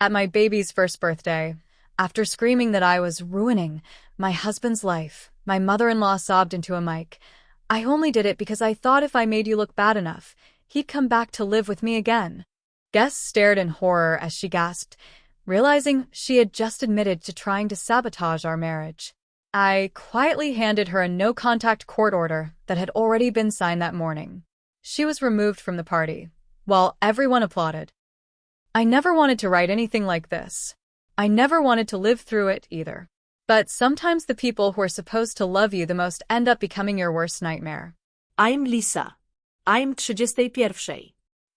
At my baby's first birthday, after screaming that I was ruining my husband's life, my mother-in-law sobbed into a mic. I only did it because I thought if I made you look bad enough, he'd come back to live with me again. Guests stared in horror as she gasped, realizing she had just admitted to trying to sabotage our marriage. I quietly handed her a no-contact court order that had already been signed that morning. She was removed from the party, while everyone applauded. I never wanted to write anything like this. I never wanted to live through it either. But sometimes the people who are supposed to love you the most end up becoming your worst nightmare. I'm Lisa. I'm 31.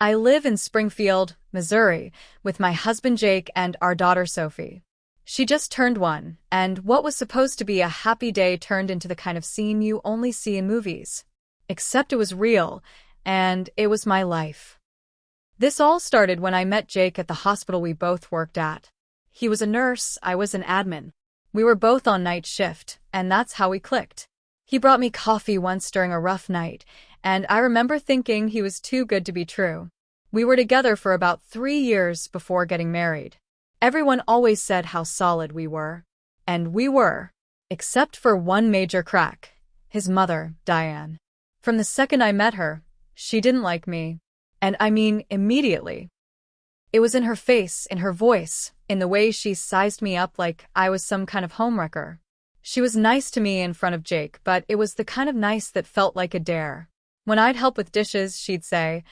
I live in Springfield, Missouri, with my husband Jake and our daughter Sophie. She just turned 1, and what was supposed to be a happy day turned into the kind of scene you only see in movies. Except it was real, and it was my life. This all started when I met Jake at the hospital we both worked at. He was a nurse, I was an admin. We were both on night shift, and that's how we clicked. He brought me coffee once during a rough night, and I remember thinking he was too good to be true. We were together for about 3 years before getting married. Everyone always said how solid we were. And we were. Except for one major crack. His mother, Diane. From the second I met her, she didn't like me. And I mean immediately. It was in her face, in her voice, in the way she sized me up like I was some kind of homewrecker. She was nice to me in front of Jake, but it was the kind of nice that felt like a dare. When I'd help with dishes, she'd say,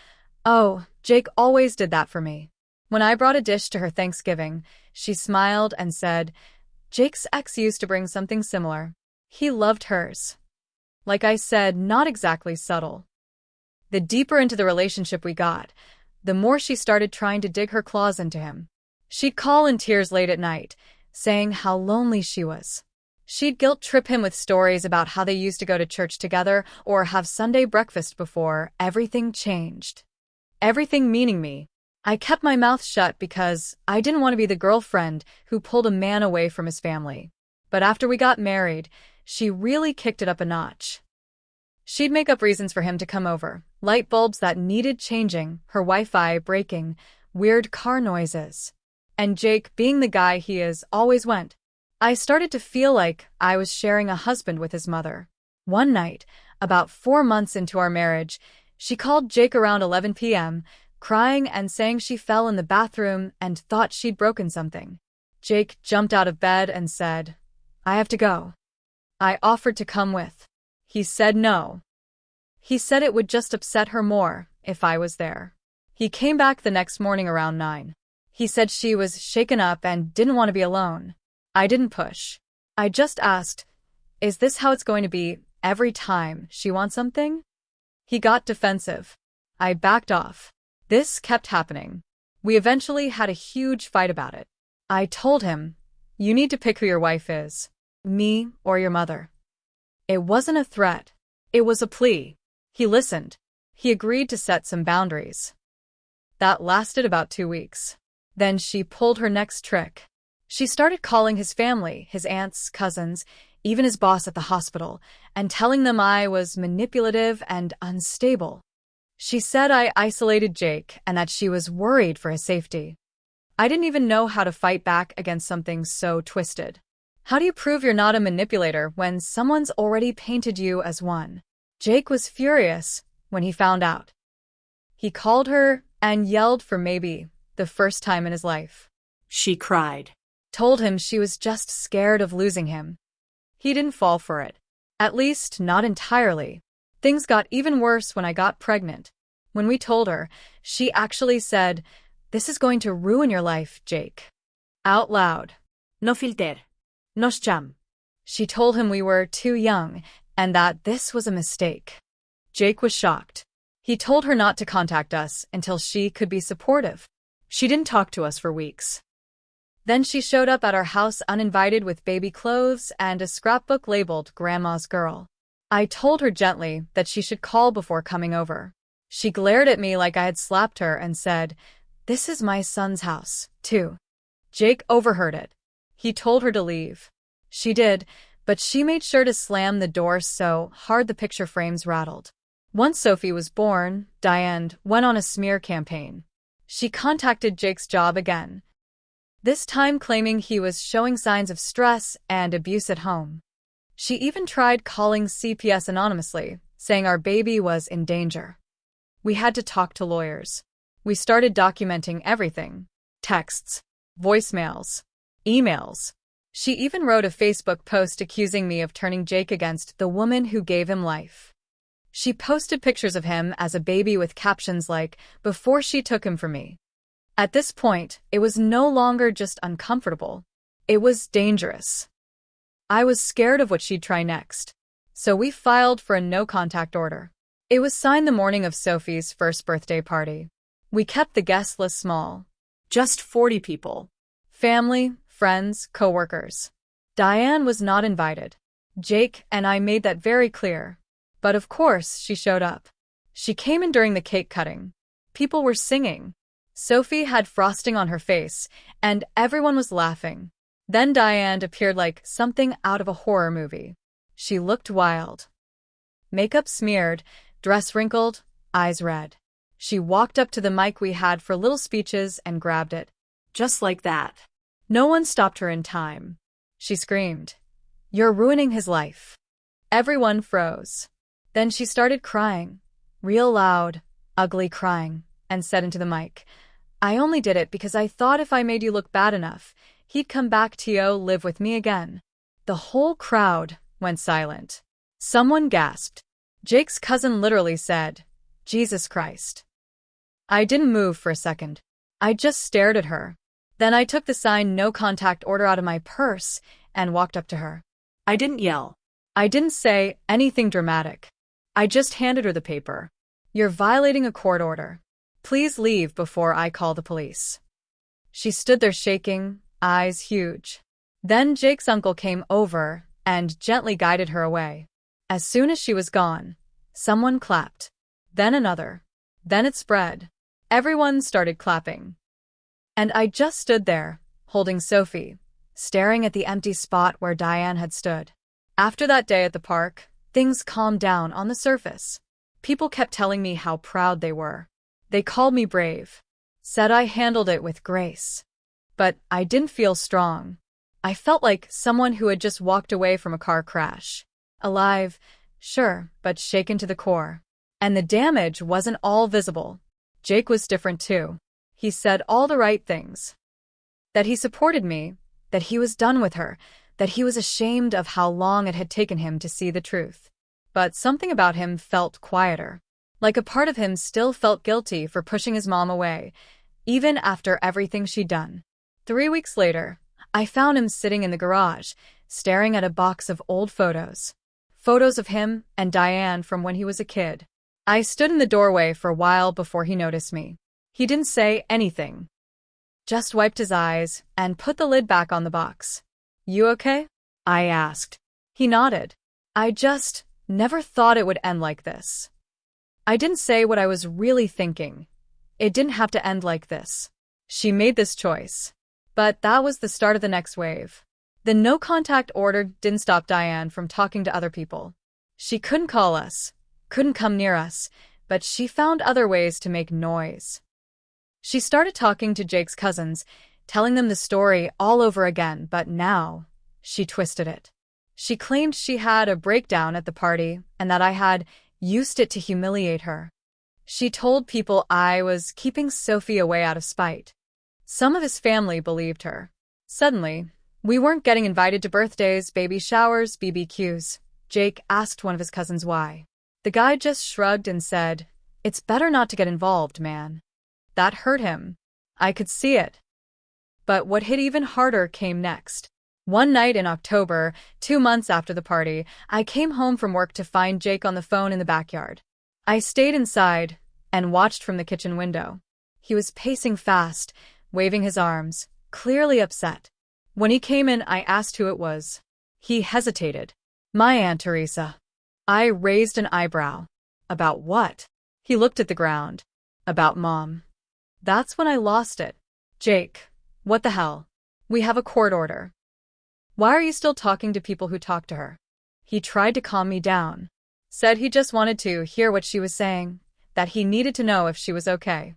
"Oh, Jake always did that for me." When I brought a dish to her Thanksgiving, she smiled and said, "Jake's ex used to bring something similar. He loved hers." Like I said, not exactly subtle. The deeper into the relationship we got, the more she started trying to dig her claws into him. She'd call in tears late at night, saying how lonely she was. She'd guilt-trip him with stories about how they used to go to church together or have Sunday breakfast before everything changed. Everything meaning me. I kept my mouth shut because I didn't want to be the girlfriend who pulled a man away from his family. But after we got married, she really kicked it up a notch. She'd make up reasons for him to come over. Light bulbs that needed changing, her Wi-Fi breaking, weird car noises. And Jake, being the guy he is, always went. I started to feel like I was sharing a husband with his mother. One night, about 4 months into our marriage, she called Jake around 11 p.m., crying and saying she fell in the bathroom and thought she'd broken something. Jake jumped out of bed and said, "I have to go." I offered to come with. He said no. He said it would just upset her more if I was there. He came back the next morning around 9. He said she was shaken up and didn't want to be alone. I didn't push. I just asked, "Is this how it's going to be every time she wants something?" He got defensive. I backed off. This kept happening. We eventually had a huge fight about it. I told him, "You need to pick who your wife is, me or your mother." It wasn't a threat. It was a plea. He listened. He agreed to set some boundaries. That lasted about 2 weeks. Then she pulled her next trick. She started calling his family, his aunts, cousins, even his boss at the hospital, and telling them I was manipulative and unstable. She said I isolated Jake and that she was worried for his safety. I didn't even know how to fight back against something so twisted. How do you prove you're not a manipulator when someone's already painted you as one? Jake was furious when he found out. He called her and yelled for maybe the first time in his life. She cried. Told him she was just scared of losing him. He didn't fall for it. At least, not entirely. Things got even worse when I got pregnant. When we told her, she actually said, "This is going to ruin your life, Jake." Out loud. No filter. No cham. She told him we were too young and that this was a mistake. Jake was shocked. He told her not to contact us until she could be supportive. She didn't talk to us for weeks. Then she showed up at our house uninvited with baby clothes and a scrapbook labeled Grandma's Girl. I told her gently that she should call before coming over. She glared at me like I had slapped her and said, "This is my son's house, too." Jake overheard it. He told her to leave. She did, but she made sure to slam the door so hard the picture frames rattled. Once Sophie was born, Diane went on a smear campaign. She contacted Jake's job again. this time claiming he was showing signs of stress and abuse at home. She even tried calling CPS anonymously, saying our baby was in danger. We had to talk to lawyers. We started documenting everything: texts, voicemails, emails. She even wrote a Facebook post accusing me of turning Jake against the woman who gave him life. She posted pictures of him as a baby with captions like, "Before she took him from me." At this point, it was no longer just uncomfortable. It was dangerous. I was scared of what she'd try next. So we filed for a no-contact order. It was signed the morning of Sophie's first birthday party. We kept the guest list small. Just 40 people. Family, friends, co-workers. Diane was not invited. Jake and I made that very clear. But of course, she showed up. She came in during the cake cutting. People were singing. Sophie had frosting on her face, and everyone was laughing. Then Diane appeared like something out of a horror movie. She looked wild. Makeup smeared, dress wrinkled, eyes red. She walked up to the mic we had for little speeches and grabbed it. Just like that. No one stopped her in time. She screamed, "You're ruining his life." Everyone froze. Then she started crying, real loud, ugly crying, and said into the mic, "I only did it because I thought if I made you look bad enough, he'd come back to live with me again." The whole crowd went silent. Someone gasped. Jake's cousin literally said, "Jesus Christ." I didn't move for a second. I just stared at her. Then I took the signed no-contact order out of my purse and walked up to her. I didn't yell. I didn't say anything dramatic. I just handed her the paper. "You're violating a court order. Please leave before I call the police." She stood there shaking, eyes huge. Then Jake's uncle came over and gently guided her away. As soon as she was gone, someone clapped. Then another. Then it spread. Everyone started clapping. And I just stood there, holding Sophie, staring at the empty spot where Diane had stood. After that day at the park, things calmed down on the surface. People kept telling me how proud they were. They called me brave, said I handled it with grace. But I didn't feel strong. I felt like someone who had just walked away from a car crash. Alive, sure, but shaken to the core. And the damage wasn't all visible. Jake was different too. He said all the right things. That he supported me, that he was done with her, that he was ashamed of how long it had taken him to see the truth. But something about him felt quieter. Like a part of him still felt guilty for pushing his mom away, even after everything she'd done. 3 weeks later, I found him sitting in the garage, staring at a box of old photos. Photos of him and Diane from when he was a kid. I stood in the doorway for a while before he noticed me. He didn't say anything. Just wiped his eyes and put the lid back on the box. "You okay?" I asked. He nodded. "I just never thought it would end like this." I didn't say what I was really thinking. It didn't have to end like this. She made this choice. But that was the start of the next wave. The no-contact order didn't stop Diane from talking to other people. She couldn't call us, couldn't come near us, but she found other ways to make noise. She started talking to Jake's cousins, telling them the story all over again, but now she twisted it. She claimed she had a breakdown at the party and that I had used it to humiliate her. She told people I was keeping Sophie away out of spite. Some of his family believed her. Suddenly, we weren't getting invited to birthdays, baby showers, BBQs. Jake asked one of his cousins why. The guy just shrugged and said, "It's better not to get involved, man." That hurt him. I could see it. But what hit even harder came next. One night in October, 2 months after the party, I came home from work to find Jake on the phone in the backyard. I stayed inside and watched from the kitchen window. He was pacing fast, waving his arms, clearly upset. When he came in, I asked who it was. He hesitated. "My Aunt Teresa." I raised an eyebrow. "About what?" He looked at the ground. "About Mom." That's when I lost it. "Jake, what the hell? We have a court order. Why are you still talking to people who talk to her?" He tried to calm me down. Said he just wanted to hear what she was saying, that he needed to know if she was okay.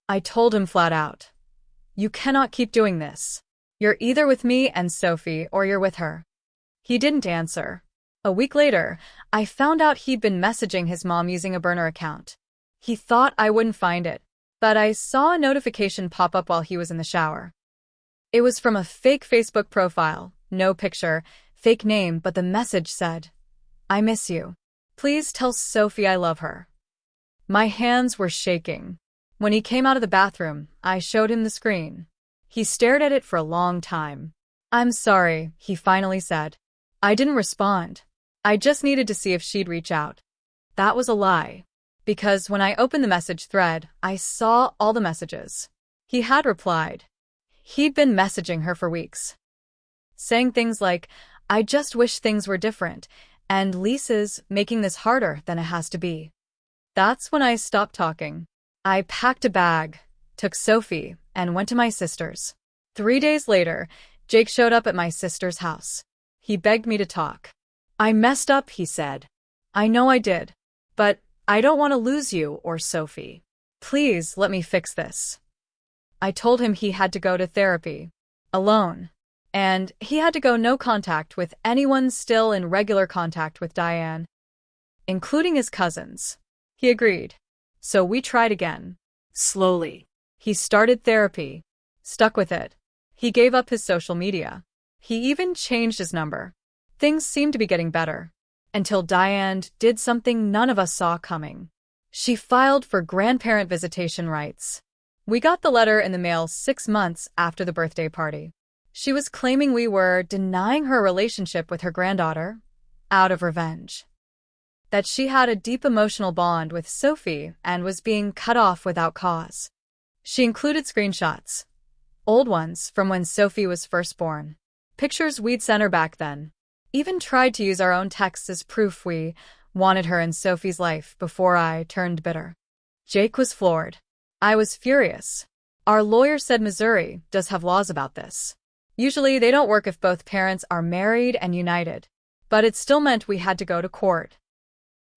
I told him flat out, "You cannot keep doing this. You're either with me and Sophie or you're with her. He didn't answer. A week later, I found out he'd been messaging his mom using a burner account. He thought I wouldn't find it, but I saw a notification pop up while he was in the shower. It was from a fake Facebook profile, no picture, fake name, but the message said, "I miss you. Please tell Sophie I love her." My hands were shaking. When he came out of the bathroom, I showed him the screen. He stared at it for a long time. "I'm sorry," he finally said. I didn't respond. I just needed to see if she'd reach out. That was a lie. Because when I opened the message thread, I saw all the messages. He had replied. He'd been messaging her for weeks, saying things like, "I just wish things were different," and "Lisa's making this harder than it has to be." That's when I stopped talking. I packed a bag, took Sophie, and went to my sister's. 3 days later, Jake showed up at my sister's house. He begged me to talk. "I messed up," he said. "I know I did. But I don't want to lose you or Sophie. Please let me fix this." I told him he had to go to therapy. Alone. And he had to go no contact with anyone still in regular contact with Diane, including his cousins. He agreed. So we tried again. Slowly. He started therapy. Stuck with it. He gave up his social media. He even changed his number. Things seemed to be getting better. Until Diane did something none of us saw coming. She filed for grandparent visitation rights. We got the letter in the mail 6 months after the birthday party. She was claiming we were denying her relationship with her granddaughter, out of revenge. That she had a deep emotional bond with Sophie and was being cut off without cause. She included screenshots. Old ones from when Sophie was first born. Pictures we'd sent her back then. Even tried to use our own texts as proof we wanted her in Sophie's life before I turned bitter. Jake was floored. I was furious. Our lawyer said Missouri does have laws about this. Usually they don't work if both parents are married and united. But it still meant we had to go to court.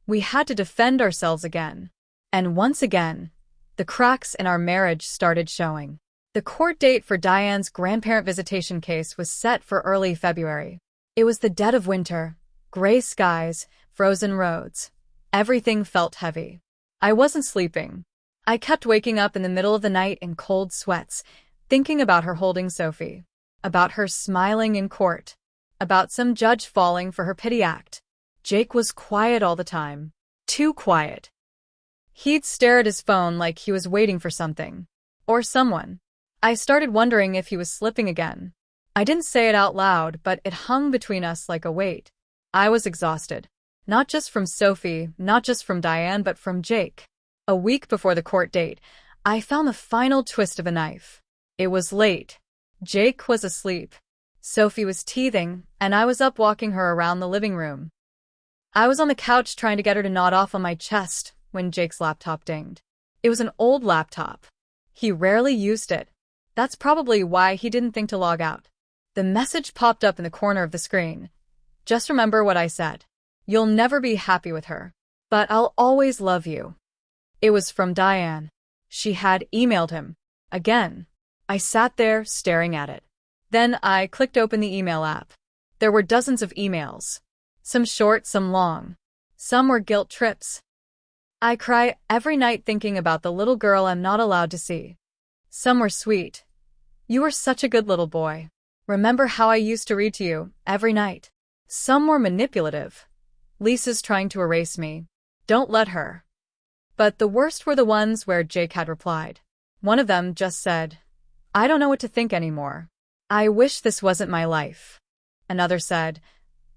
We had to defend ourselves again. And once again, the cracks in our marriage started showing. The court date for Diane's grandparent visitation case was set for early February. It was the dead of winter, gray skies, frozen roads. Everything felt heavy. I wasn't sleeping. I kept waking up in the middle of the night in cold sweats, thinking about her holding Sophie, about her smiling in court, about some judge falling for her pity act. Jake was quiet all the time. Too quiet. He'd stare at his phone like he was waiting for something. Or someone. I started wondering if he was slipping again. I didn't say it out loud, but it hung between us like a weight. I was exhausted. Not just from Sophie, not just from Diane, but from Jake. A week before the court date, I found the final twist of a knife. It was late. Jake was asleep. Sophie was teething, and I was up walking her around the living room. I was on the couch trying to get her to nod off on my chest when Jake's laptop dinged. It was an old laptop. He rarely used it. That's probably why he didn't think to log out. The message popped up in the corner of the screen. "Just remember what I said. You'll never be happy with her, but I'll always love you." It was from Diane. She had emailed him. Again. I sat there staring at it. Then I clicked open the email app. There were dozens of emails. Some short, some long. Some were guilt trips. I cry every night thinking about the little girl I'm not allowed to see. Some were sweet. "You were such a good little boy. Remember how I used to read to you every night." Some were manipulative. "Lisa's trying to erase me. Don't let her." But the worst were the ones where Jake had replied. One of them just said, "I don't know what to think anymore. I wish this wasn't my life." Another said,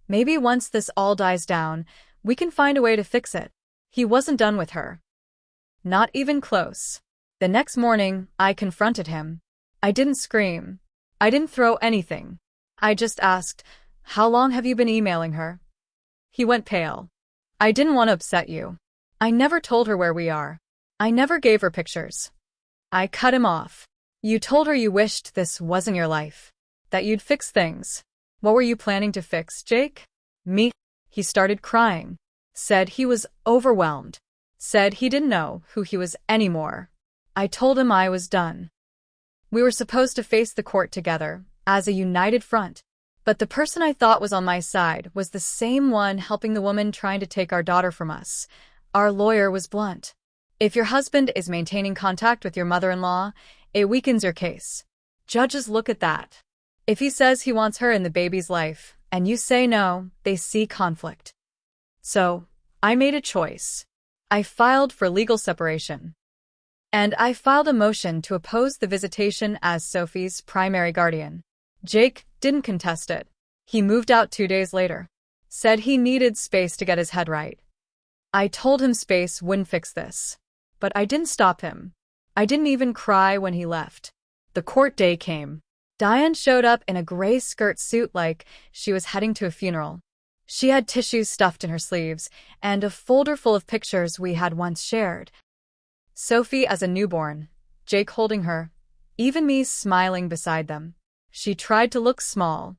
"Maybe once this all dies down, we can find a way to fix it." He wasn't done with her. Not even close. The next morning, I confronted him. I didn't scream. I didn't throw anything. I just asked, "How long have you been emailing her?" He went pale. "I didn't want to upset you. I never told her where we are. I never gave her pictures." I cut him off. "You told her you wished this wasn't your life. That you'd fix things. What were you planning to fix, Jake?" "Me?" He started crying. Said he was overwhelmed. Said he didn't know who he was anymore. I told him I was done. We were supposed to face the court together, as a united front. But the person I thought was on my side was the same one helping the woman trying to take our daughter from us. Our lawyer was blunt. If your husband is maintaining contact with your mother-in-law, it weakens your case. Judges look at that. If he says he wants her in the baby's life, and you say no, they see conflict. So, I made a choice. I filed for legal separation. And I filed a motion to oppose the visitation as Sophie's primary guardian. Jake didn't contest it. He moved out 2 days later. Said he needed space to get his head right. I told him space wouldn't fix this. But I didn't stop him. I didn't even cry when he left. The court day came. Diane showed up in a gray skirt suit like she was heading to a funeral. She had tissues stuffed in her sleeves and a folder full of pictures we had once shared. Sophie as a newborn, Jake holding her, even me smiling beside them. She tried to look small.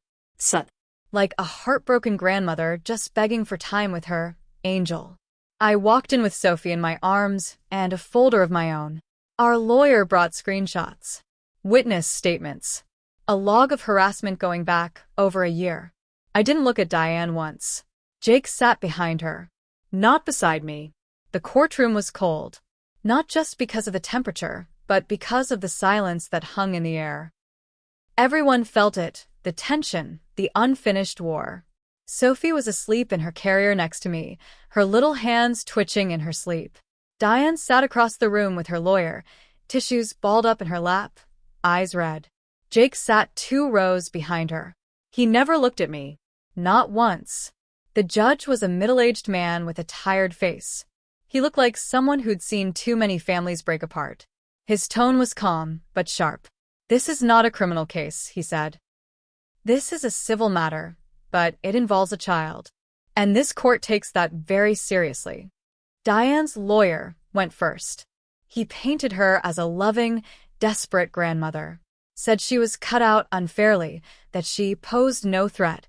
Like a heartbroken grandmother just begging for time with her angel. I walked in with Sophie in my arms and a folder of my own. Our lawyer brought screenshots, witness statements, a log of harassment going back over a year. I didn't look at Diane once. Jake sat behind her, not beside me. The courtroom was cold, not just because of the temperature, but because of the silence that hung in the air. Everyone felt it, the tension, the unfinished war. Sophie was asleep in her carrier next to me, her little hands twitching in her sleep. Diane sat across the room with her lawyer, tissues balled up in her lap, eyes red. Jake sat 2 rows behind her. He never looked at me. Not once. The judge was a middle-aged man with a tired face. He looked like someone who'd seen too many families break apart. His tone was calm, but sharp. "This is not a criminal case," he said. "This is a civil matter, but it involves a child. And this court takes that very seriously." Diane's lawyer went first. He painted her as a loving, desperate grandmother. Said she was cut out unfairly, that she posed no threat,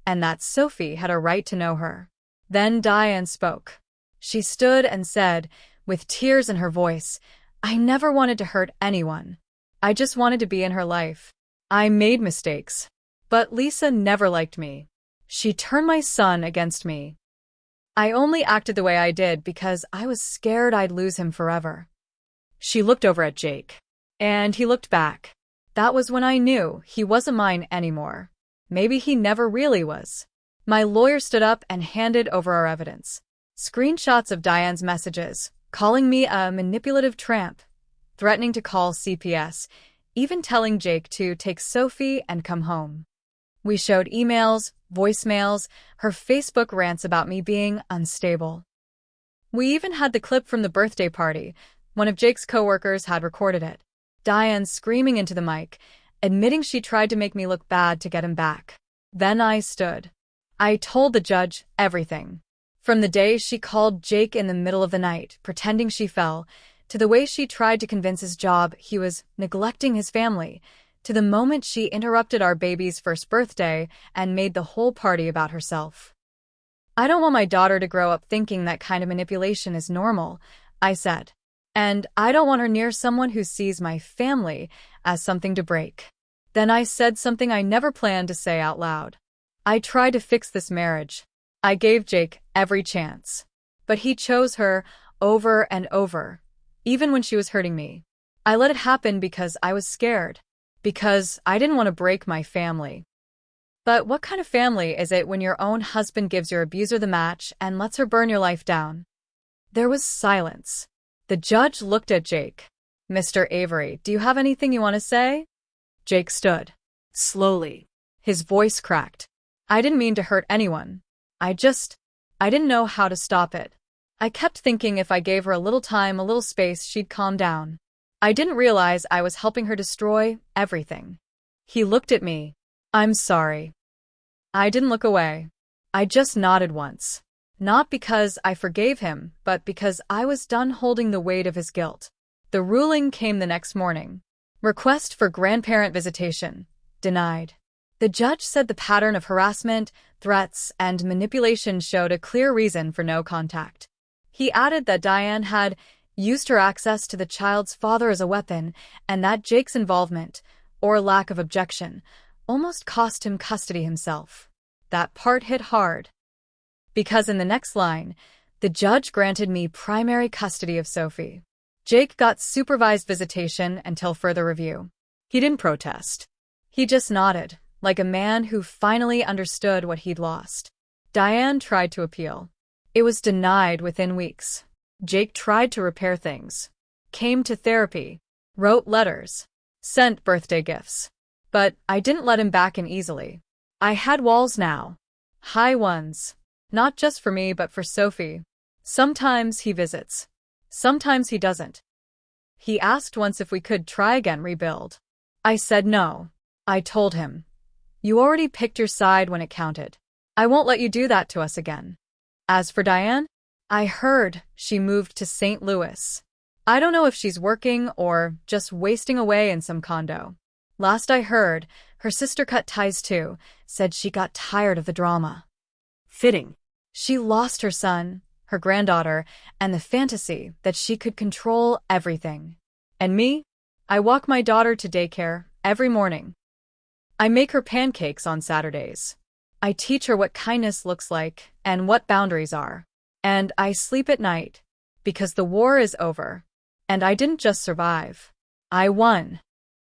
and that Sophie had a right to know her. Then Diane spoke. She stood and said, with tears in her voice, "I never wanted to hurt anyone. I just wanted to be in her life. I made mistakes. But Lisa never liked me. She turned my son against me. I only acted the way I did because I was scared I'd lose him forever." She looked over at Jake. And he looked back. That was when I knew he wasn't mine anymore. Maybe he never really was. My lawyer stood up and handed over our evidence. Screenshots of Diane's messages, calling me a manipulative tramp, threatening to call CPS, even telling Jake to take Sophie and come home. We showed emails, voicemails, her Facebook rants about me being unstable. We even had the clip from the birthday party. One of Jake's coworkers had recorded it. Diane screaming into the mic, admitting she tried to make me look bad to get him back. Then I stood. I told the judge everything. From the day she called Jake in the middle of the night, pretending she fell, to the way she tried to convince his job he was neglecting his family, to the moment she interrupted our baby's first birthday and made the whole party about herself. "I don't want my daughter to grow up thinking that kind of manipulation is normal," I said. "And I don't want her near someone who sees my family as something to break." Then I said something I never planned to say out loud. I tried to fix this marriage. I gave Jake every chance. But he chose her over and over, even when she was hurting me. I let it happen because I was scared. Because I didn't want to break my family. But what kind of family is it when your own husband gives your abuser the match and lets her burn your life down? There was silence. The judge looked at Jake. "Mr. Avery, do you have anything you want to say?" Jake stood. Slowly. His voice cracked. "I didn't mean to hurt anyone. I didn't know how to stop it. I kept thinking if I gave her a little time, a little space, she'd calm down. I didn't realize I was helping her destroy everything." He looked at me. "I'm sorry." I didn't look away. I just nodded once. Not because I forgave him, but because I was done holding the weight of his guilt. The ruling came the next morning. Request for grandparent visitation. Denied. The judge said the pattern of harassment, threats, and manipulation showed a clear reason for no contact. He added that Diane had used her access to the child's father as a weapon, and that Jake's involvement, or lack of objection, almost cost him custody himself. That part hit hard. Because in the next line, the judge granted me primary custody of Sophie. Jake got supervised visitation until further review. He didn't protest. He just nodded, like a man who finally understood what he'd lost. Diane tried to appeal. It was denied within weeks. Jake tried to repair things. Came to therapy. Wrote letters. Sent birthday gifts. But I didn't let him back in easily. I had walls now. High ones. Not just for me but for Sophie. Sometimes he visits. Sometimes he doesn't. He asked once if we could try again rebuild. I said no. I told him, "You already picked your side when it counted. I won't let you do that to us again." As for Diane, I heard she moved to St. Louis. I don't know if she's working or just wasting away in some condo. Last I heard, her sister cut ties too, said she got tired of the drama. Fitting. She lost her son, her granddaughter, and the fantasy that she could control everything. And me? I walk my daughter to daycare every morning. I make her pancakes on Saturdays. I teach her what kindness looks like and what boundaries are. And I sleep at night because the war is over. And I didn't just survive. I won.